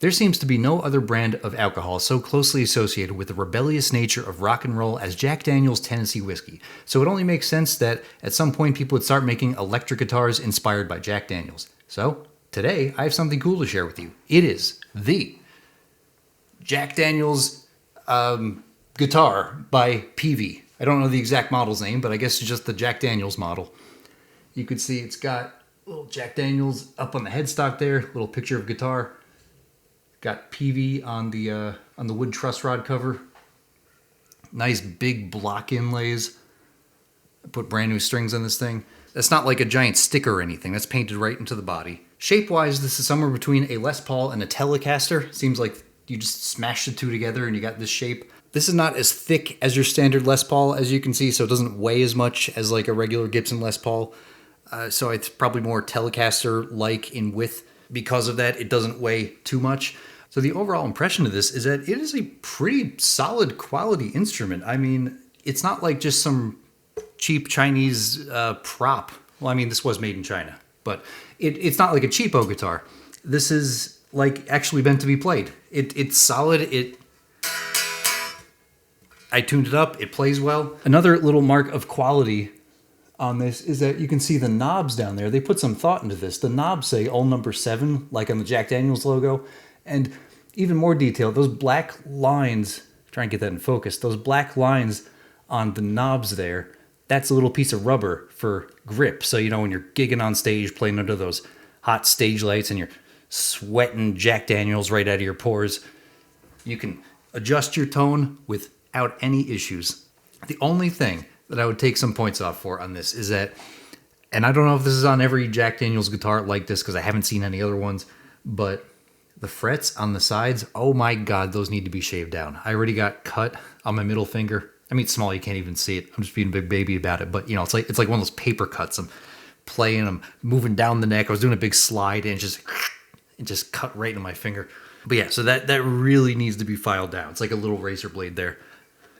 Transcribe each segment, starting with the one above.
There seems to be no other brand of alcohol so closely associated with the rebellious nature of rock and roll as Jack Daniel's Tennessee Whiskey, so it only makes sense that at some point people would start making electric guitars inspired by Jack Daniel's. So, today I have something cool to share with you. It is the Jack Daniel's guitar by Peavey. I don't know the exact model's name, but I guess it's just the Jack Daniel's model. You can see it's got little Jack Daniel's up on the headstock there, little picture of guitar. Got Peavey on the wood truss rod cover. Nice big block inlays. I put brand new strings on this thing. That's not like a giant sticker or anything. That's painted right into the body. Shape-wise, this is somewhere between a Les Paul and a Telecaster. Seems like you just smash the two together and you got this shape. This is not as thick as your standard Les Paul, as you can see, so it doesn't weigh as much as like a regular Gibson Les Paul. So it's probably more Telecaster-like in width. Because of that, it doesn't weigh too much. So the overall impression of this is that it is a pretty solid quality instrument. I mean, it's not like just some cheap Chinese prop. Well, I mean, this was made in China, but it's not like a cheapo guitar. This is like actually meant to be played. It's solid. I tuned it up. It plays well. Another little mark of quality on this is that you can see the knobs down there. They put some thought into this. The knobs say all number 7, like on the Jack Daniel's logo. And even more detail, those black lines, try and get that in focus, those black lines on the knobs there, that's a little piece of rubber for grip. So, you know, when you're gigging on stage, playing under those hot stage lights and you're sweating Jack Daniels right out of your pores, you can adjust your tone without any issues. The only thing that I would take some points off for on this is that, and I don't know if this is on every Jack Daniel's guitar like this because I haven't seen any other ones, but the frets on the sides, oh my God, those need to be shaved down. I already got cut on my middle finger. I mean, it's small, you can't even see it. I'm just being a big baby about it, but you know, it's like one of those paper cuts. I'm playing, I'm moving down the neck. I was doing a big slide and it just cut right in my finger. But yeah, so that really needs to be filed down. It's like a little razor blade there.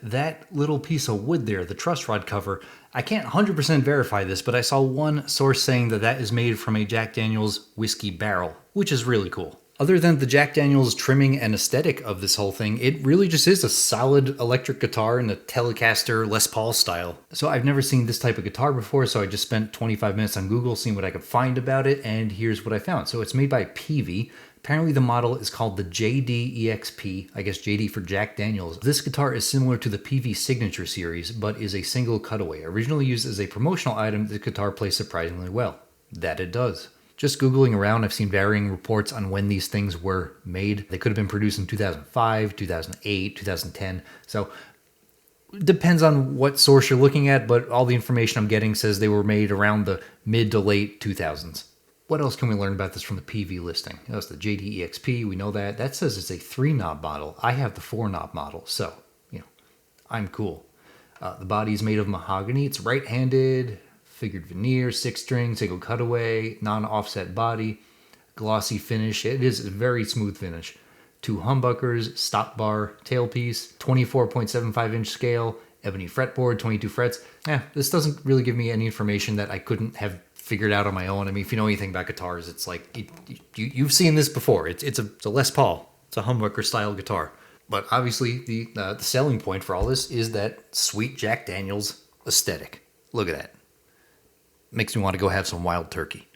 That little piece of wood there, the truss rod cover, I can't 100% verify this, but I saw one source saying that is made from a Jack Daniel's whiskey barrel, which is really cool. Other than the Jack Daniel's trimming and aesthetic of this whole thing, it really just is a solid electric guitar in a Telecaster Les Paul style. So I've never seen this type of guitar before, so I just spent 25 minutes on Google seeing what I could find about it, and here's what I found. So it's made by Peavey. Apparently the model is called the JD-EXP, I guess JD for Jack Daniels. This guitar is similar to the Peavey Signature series, but is a single cutaway. Originally used as a promotional item, the guitar plays surprisingly well. That it does. Just Googling around, I've seen varying reports on when these things were made. They could have been produced in 2005, 2008, 2010. So it depends on what source you're looking at, but all the information I'm getting says they were made around the mid to late 2000s. What else can we learn about this from the Peavey listing? That's the JD-EXP, we know that. That says it's a 3-knob model. I have the 4-knob model, so, you know, I'm cool. The body is made of mahogany. It's right-handed, figured veneer, 6-string, single cutaway, non-offset body, glossy finish. It is a very smooth finish. 2 humbuckers, stop bar, tailpiece, 24.75-inch scale, ebony fretboard, 22 frets. This doesn't really give me any information that I couldn't have figured out on my own. I mean, if you know anything about guitars, it's like, you've seen this before. It's a Les Paul. It's a humbucker-style guitar. But obviously, the selling point for all this is that sweet Jack Daniel's aesthetic. Look at that. Makes me want to go have some wild turkey.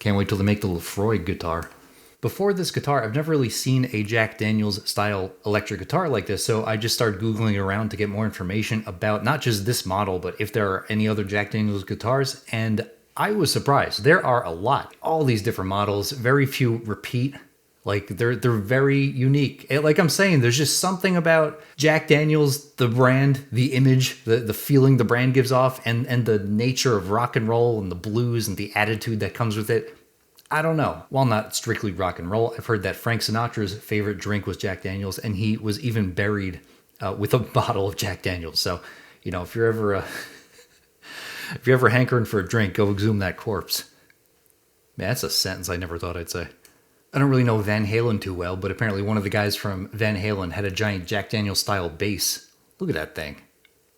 Can't wait till they make the Lefroy guitar. Before this guitar, I've never really seen a Jack Daniel's style electric guitar like this, so I just started Googling around to get more information about not just this model, but if there are any other Jack Daniel's guitars, and I was surprised. There are a lot. All these different models, very few repeat. Like, they're very unique. Like I'm saying, there's just something about Jack Daniel's, the brand, the image, the feeling the brand gives off, and the nature of rock and roll and the blues and the attitude that comes with it. I don't know. While not strictly rock and roll, I've heard that Frank Sinatra's favorite drink was Jack Daniel's, and he was even buried with a bottle of Jack Daniel's. So, you know, if you're ever hankering for a drink, go exhume that corpse. Man, that's a sentence I never thought I'd say. I don't really know Van Halen too well, but apparently one of the guys from Van Halen had a giant Jack Daniel's style bass. Look at that thing.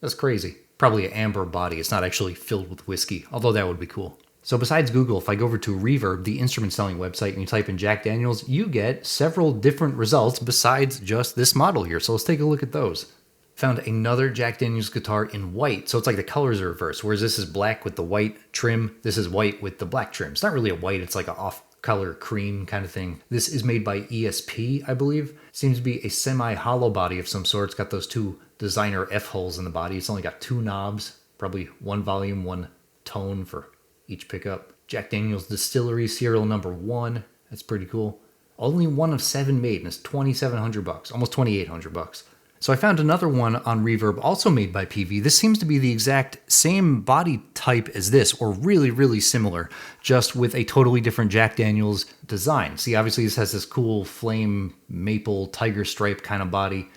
That's crazy. Probably an amber body. It's not actually filled with whiskey, although that would be cool. So besides Google, if I go over to Reverb, the instrument selling website, and you type in Jack Daniels, you get several different results besides just this model here. So let's take a look at those. Found another Jack Daniels guitar in white. So it's like the colors are reversed, whereas this is black with the white trim. This is white with the black trim. It's not really a white, it's like an off-color cream kind of thing. This is made by ESP, I believe. Seems to be a semi-hollow body of some sort. It's got those two designer F-holes in the body. It's only got 2 knobs, probably 1 volume, 1 tone for each pickup. Jack Daniels Distillery serial number 1. That's pretty cool. Only 1 of 7 made, and it's $2,700, almost $2,800. So I found another one on Reverb, also made by Peavey. This seems to be the exact same body type as this, or really, really similar, just with a totally different Jack Daniels design. See, obviously this has this cool flame maple tiger stripe kind of body,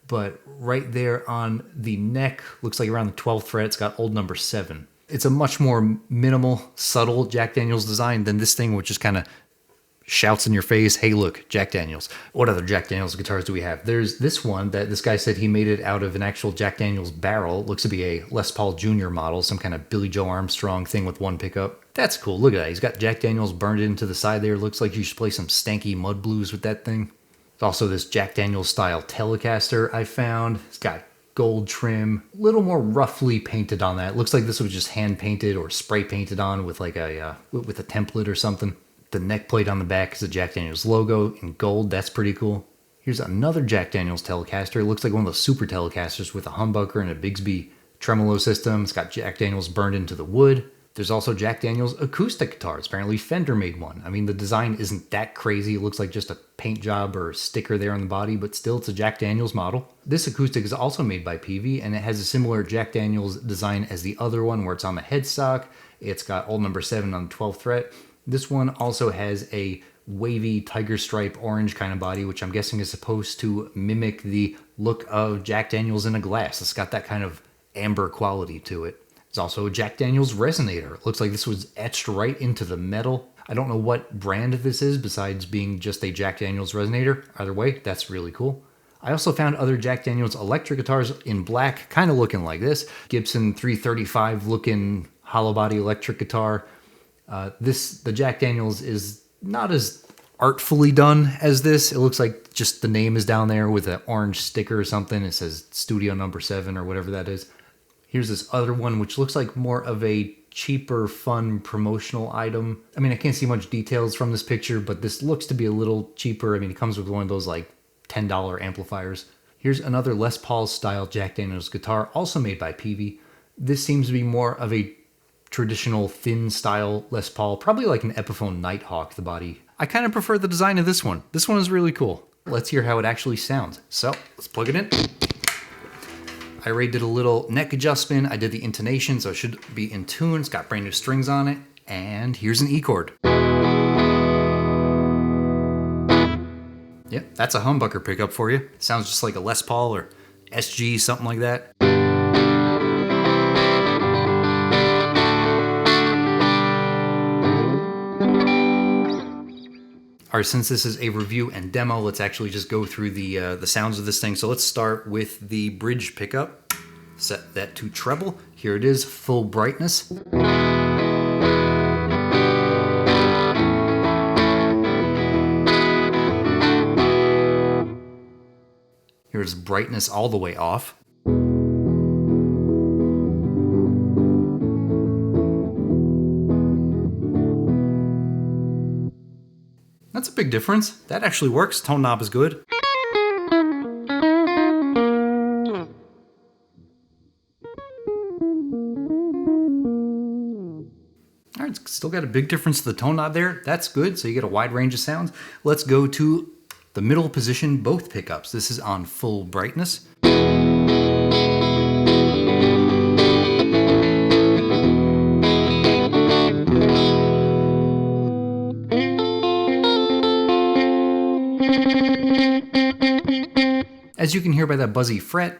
but right there on the neck, looks like around the 12th fret, it's got old number 7. It's a much more minimal, subtle Jack Daniels design than this thing, which just kind of shouts in your face, hey look, Jack Daniels. What other Jack Daniels guitars do we have? There's this one that this guy said he made it out of an actual Jack Daniels barrel. It looks to be a Les Paul Jr. model, some kind of Billy Joe Armstrong thing with 1 pickup. That's cool, look at that. He's got Jack Daniels burned into the side there. Looks like you should play some stanky mud blues with that thing. There's also this Jack Daniels style Telecaster I found. It's got gold trim, a little more roughly painted on that. It looks like this was just hand painted or spray painted on with like a with a template or something. The neck plate on the back is a Jack Daniels logo in gold. That's pretty cool. Here's another Jack Daniels Telecaster. It looks like one of those super Telecasters with a humbucker and a Bigsby tremolo system. It's got Jack Daniels burned into the wood. There's also Jack Daniels acoustic guitars. Apparently Fender made one. I mean, the design isn't that crazy. It looks like just a paint job or a sticker there on the body, but still it's a Jack Daniels model. This acoustic is also made by Peavey, and it has a similar Jack Daniels design as the other one, where it's on the headstock. It's got old number 7 on the 12th fret. This one also has a wavy tiger stripe orange kind of body, which I'm guessing is supposed to mimic the look of Jack Daniels in a glass. It's got that kind of amber quality to it. There's also a Jack Daniels resonator. It looks like this was etched right into the metal. I don't know what brand this is besides being just a Jack Daniels resonator. Either way, that's really cool. I also found other Jack Daniels electric guitars in black, kind of looking like this. Gibson 335 looking hollow body electric guitar. The Jack Daniels is not as artfully done as this. It looks like just the name is down there with an orange sticker or something. It says studio number 7 or whatever that is. Here's this other one, which looks like more of a cheaper, fun promotional item. I mean, I can't see much details from this picture, but this looks to be a little cheaper. I mean, it comes with one of those like $10 amplifiers. Here's another Les Paul style Jack Daniels guitar, also made by Peavey. This seems to be more of a traditional thin style Les Paul, probably like an Epiphone Nighthawk, the body. I kind of prefer the design of this one. This one is really cool. Let's hear how it actually sounds. So let's plug it in. I already did a little neck adjustment. I did the intonation, so it should be in tune. It's got brand new strings on it. And here's an E chord. Yep, that's a humbucker pickup for you. Sounds just like a Les Paul or SG, something like that. All right, since this is a review and demo, let's actually just go through the sounds of this thing. So let's start with the bridge pickup. Set that to treble. Here it is, full brightness. Here's brightness all the way off. That's a big difference. That actually works. Tone knob is good. All right, it's still got a big difference to the tone knob there. That's good, so you get a wide range of sounds. Let's go to the middle position, both pickups. This is on full brightness. As you can hear by that buzzy fret,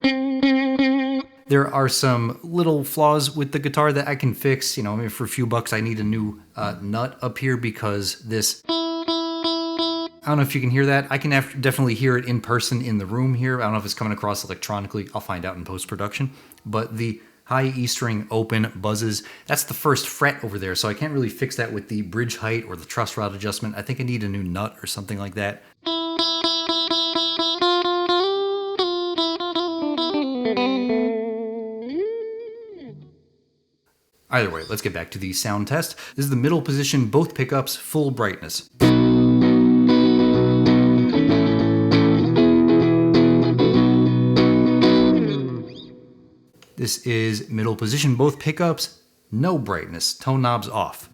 there are some little flaws with the guitar that I can fix. You know, maybe for a few bucks I need a new nut up here because this, I don't know if you can hear that. I can definitely hear it in person in the room here. I don't know if it's coming across electronically. I'll find out in post-production. But the high E string open buzzes. That's the first fret over there, so I can't really fix that with the bridge height or the truss rod adjustment. I think I need a new nut or something like that. Either way, let's get back to the sound test. This is the middle position, both pickups, full brightness. This is middle position, both pickups, no brightness, tone knobs off.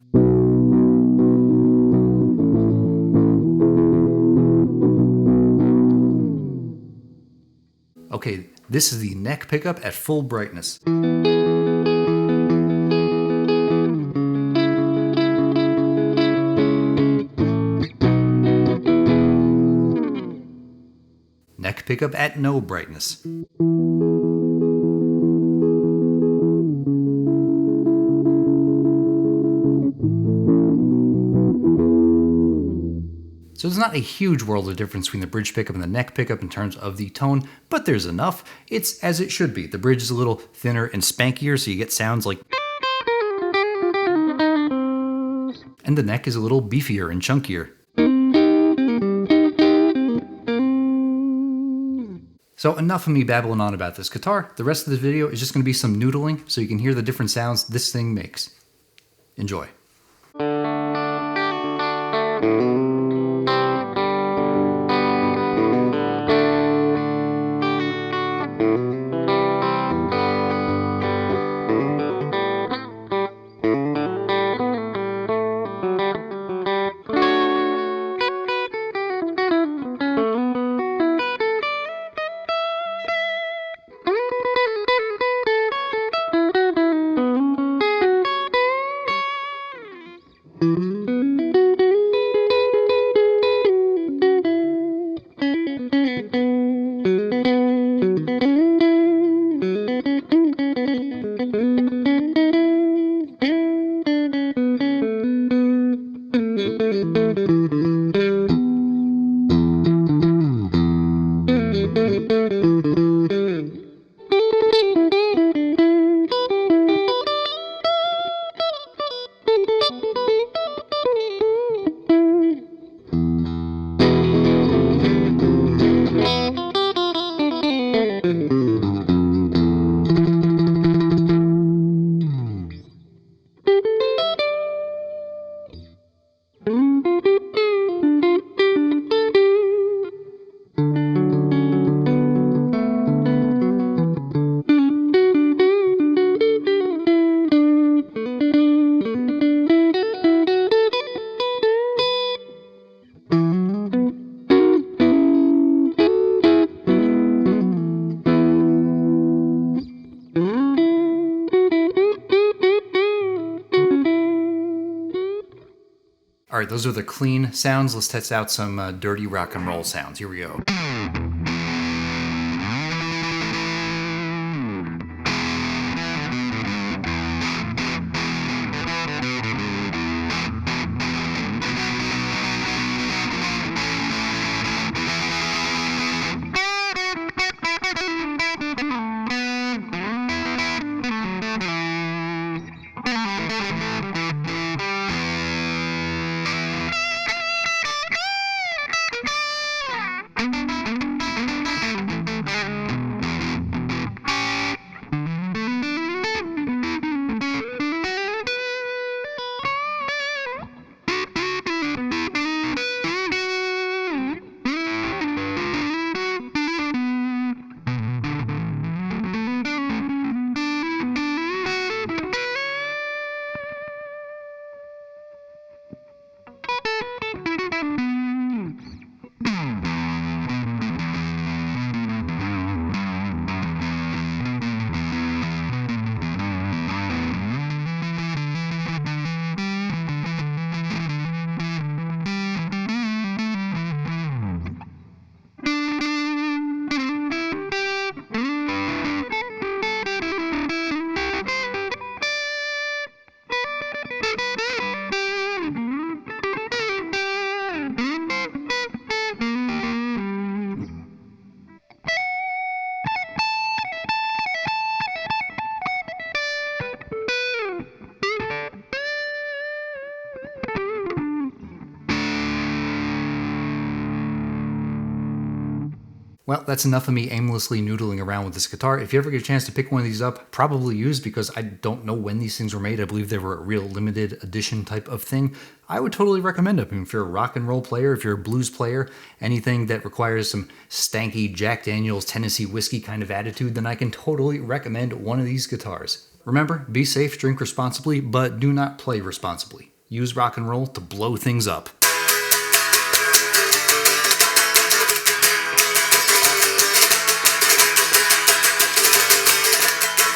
Okay, this is the neck pickup at full brightness. Neck pickup at no brightness. So there's not a huge world of difference between the bridge pickup and the neck pickup in terms of the tone, but there's enough. It's as it should be. The bridge is a little thinner and spankier, so you get sounds like... And the neck is a little beefier and chunkier. So enough of me babbling on about this guitar. The rest of the video is just going to be some noodling so you can hear the different sounds this thing makes. Enjoy. All right, those are the clean sounds. Let's test out some dirty rock and roll sounds. Here we go. Well, that's enough of me aimlessly noodling around with this guitar. If you ever get a chance to pick one of these up, probably used because I don't know when these things were made. I believe they were a real limited edition type of thing. I would totally recommend them. If you're a rock and roll player, if you're a blues player, anything that requires some stanky Jack Daniels Tennessee whiskey kind of attitude, then I can totally recommend one of these guitars. Remember, be safe, drink responsibly, but do not play responsibly. Use rock and roll to blow things up.